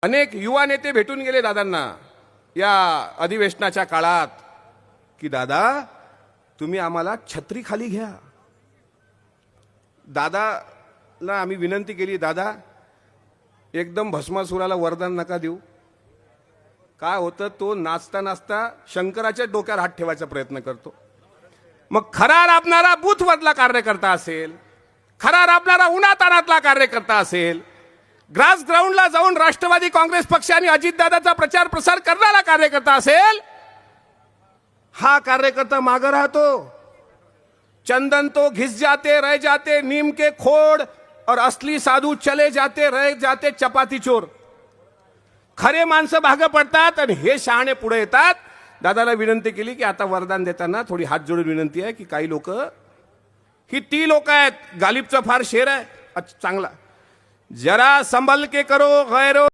अनेक युवा नेते भेटून गेले दादांना या अधिवेशनाच्या काळात की दादा तुम्ही आम्हाला छत्री खाली घ्या. दादाला आम्ही विनंती केली, दादा एकदम भस्मासुराला वरदान नका देऊ. काय होतं, तो नाचता नाचता शंकराच्या डोक्यावर हात ठेवायचा प्रयत्न करतो. मग खरा राबणारा बूथमधला कार्यकर्ता असेल, खरा राबणारा उन्हातानातला कार्यकर्ता असेल, ग्रास ग्राउंडला जाऊन राष्ट्रवादी काँग्रेस पक्ष आणि अजितदादाचा प्रचार प्रसार करणारा कार्यकर्ता असेल, हा कार्यकर्ता मागे राहतो. चंदन तो घिस जाते रह जाते नीम के खोड और असली साधू चले जाते रह जाते चपाती चोर. खरे माणसं भाग पडतात आणि हे शहाणे पुढे येतात. दादाला विनंती केली की आता वरदान देताना थोडी हात जोडून विनंती आहे की काही लोक ही ती लोक आहेत, गालिबचा फार शेर आहे चांगला, जरा संभल के करो गैरो